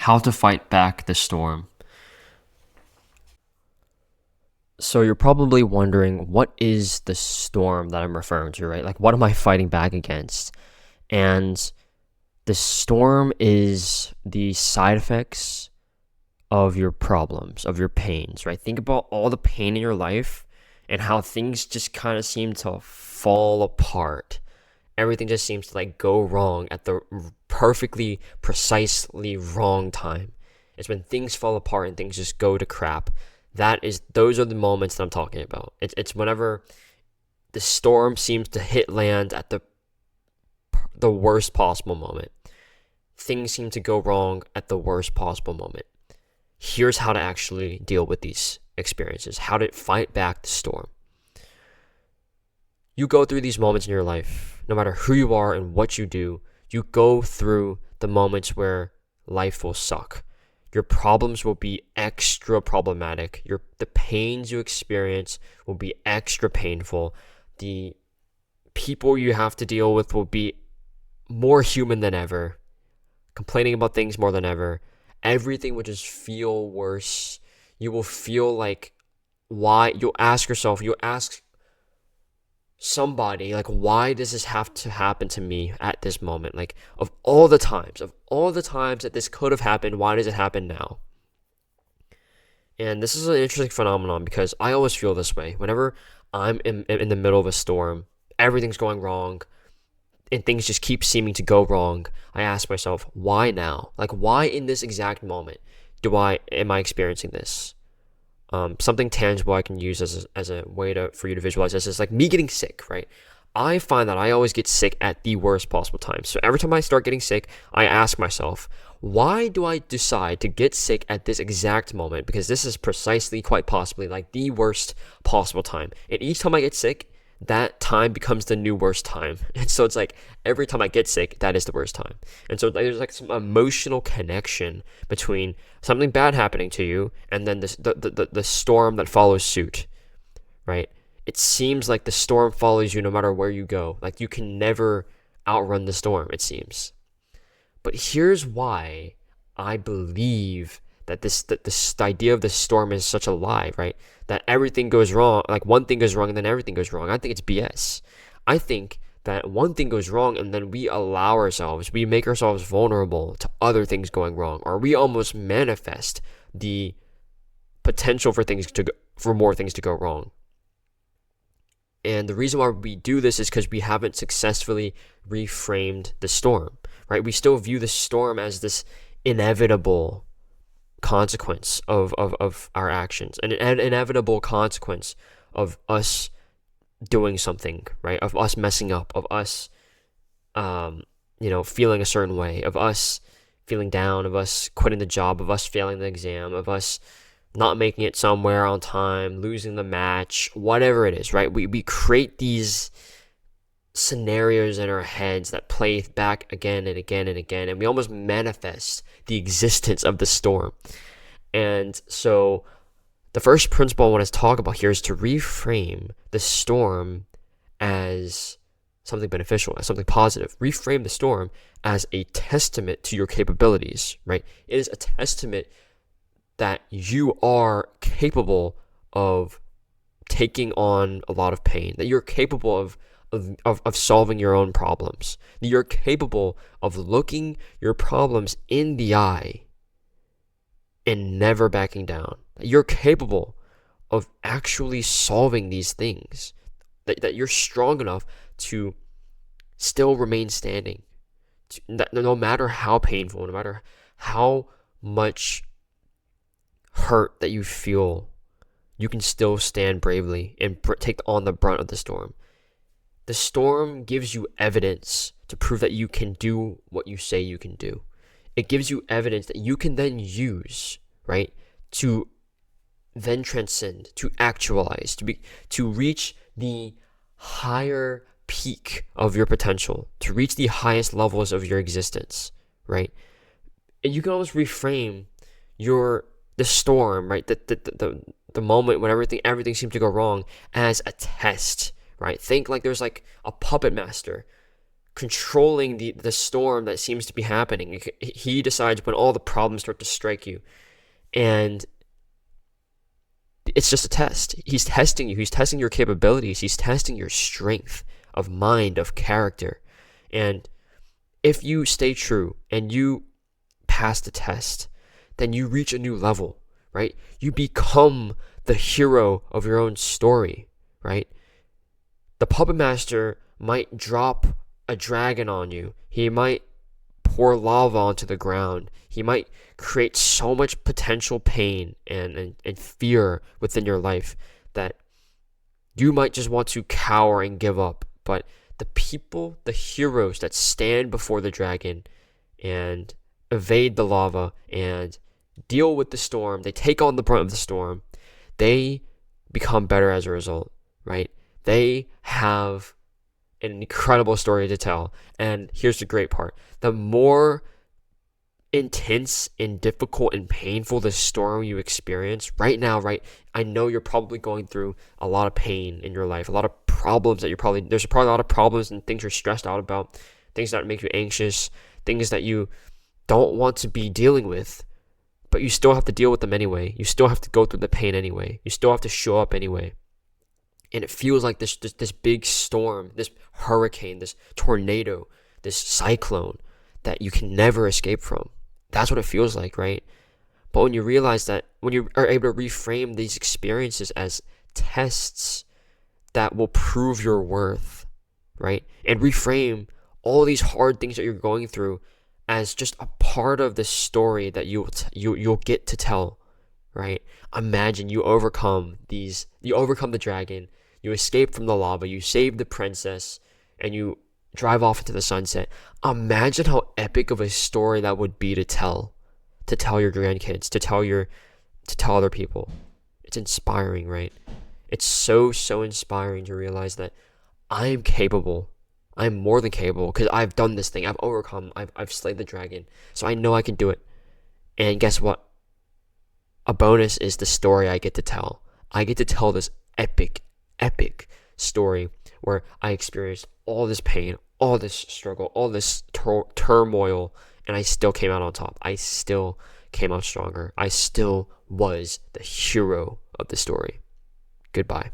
how to fight back the storm. So you're probably wondering, what is the storm that I'm referring to, right? Like, what am I fighting back against? And the storm is the side effects of your problems, of your pains, right? Think about all the pain in your life and how things just kind of seem to fall apart. Everything just seems to like go wrong at the perfectly, precisely wrong time. It's when things fall apart and things just go to crap. Those are the moments that I'm talking about. It's whenever the storm seems to hit land at the worst possible moment. Things seem to go wrong at the worst possible moment. Here's how to actually deal with these experiences, how to fight back the storm. You go through these moments in your life, no matter who you are and what you do, you go through the moments where life will suck. Your problems will be extra problematic. The pains you experience will be extra painful. The people you have to deal with will be more human than ever, complaining about things more than ever. Everything will just feel worse. You will feel like, why? You'll ask somebody, like, why does this have to happen to me at this moment? Like, of all the times that this could have happened, why does it happen now? And this is an interesting phenomenon because I always feel this way. Whenever I'm in the middle of a storm, everything's going wrong, and things just keep seeming to go wrong, I ask myself, why now? Like, why in this exact moment am I experiencing this? Something tangible I can use as a way for you to visualize this is like me getting sick, right? I find that I always get sick at the worst possible time. So every time I start getting sick, I ask myself, why do I decide to get sick at this exact moment? Because this is precisely, quite possibly, like the worst possible time. And each time I get sick, that time becomes the new worst time. And so it's like every time I get sick, that is the worst time. And so there's like some emotional connection between something bad happening to you and then the storm that follows suit, right? It seems like the storm follows you no matter where you go. Like, you can never outrun the storm, it seems. But here's why I believe that this idea of the storm is such a lie, right? That everything goes wrong, like one thing goes wrong and then everything goes wrong. I think it's BS. I think that one thing goes wrong and then we make ourselves vulnerable to other things going wrong, or we almost manifest the potential for more things to go wrong. And the reason why we do this is because we haven't successfully reframed the storm, right? We still view the storm as this inevitable consequence of our actions, an inevitable consequence of us doing something, right? Of us messing up, of us, feeling a certain way, of us feeling down, of us quitting the job, of us failing the exam, of us not making it somewhere on time, losing the match, whatever it is, right? We create these scenarios in our heads that play back again and again and again, and we almost manifest the existence of the storm. And so the first principle I want to talk about here is to reframe the storm as something beneficial, as something positive. Reframe the storm as a testament to your capabilities, right? It is a testament that you are capable of taking on a lot of pain, that you're capable of solving your own problems, that you're capable of looking your problems in the eye and never backing down, that you're capable of actually solving these things, that you're strong enough to still remain standing, that no matter how painful, no matter how much hurt that you feel, you can still stand bravely and take on the brunt of the storm. The storm gives you evidence to prove that you can do what you say you can do. It gives you evidence that you can then use, right, to then transcend, to actualize, to reach the higher peak of your potential, to reach the highest levels of your existence, right? And you can almost reframe the storm, right? The moment when everything seems to go wrong as a test, right? Think like there's like a puppet master controlling the storm that seems to be happening. He decides when all the problems start to strike you. And it's just a test. He's testing you. He's testing your capabilities. He's testing your strength of mind, of character. And if you stay true and you pass the test, then you reach a new level, right? You become the hero of your own story, right? The puppet master might drop a dragon on you. He might pour lava onto the ground. He might create so much potential pain and fear within your life that you might just want to cower and give up. But the people, the heroes that stand before the dragon and evade the lava and deal with the storm, they take on the brunt of the storm, they become better as a result, right? They have an incredible story to tell. And here's the great part. The more intense and difficult and painful the storm you experience right now, right? I know you're probably going through a lot of pain in your life, a lot of problems that there's probably a lot of problems and things you're stressed out about, things that make you anxious, things that you don't want to be dealing with, but you still have to deal with them anyway. You still have to go through the pain anyway. You still have to show up anyway. And it feels like this big storm, this hurricane, this tornado, this cyclone that you can never escape from. That's what it feels like, right? But when you realize that, when you are able to reframe these experiences as tests that will prove your worth, right? And reframe all these hard things that you're going through as just a part of the story that you'll get to tell, right? Imagine you overcome the dragon, you escape from the lava, you save the princess, and you drive off into the sunset. Imagine how epic of a story that would be to tell your grandkids, to tell other people. It's inspiring, right? It's so inspiring to realize that I am capable. I'm more than capable because I've done this thing. I've overcome. I've slayed the dragon. So I know I can do it. And guess what? A bonus is the story I get to tell. I get to tell this epic story where I experienced all this pain, all this struggle, all this turmoil, and I still came out on top. I still came out stronger. I still was the hero of the story. Goodbye.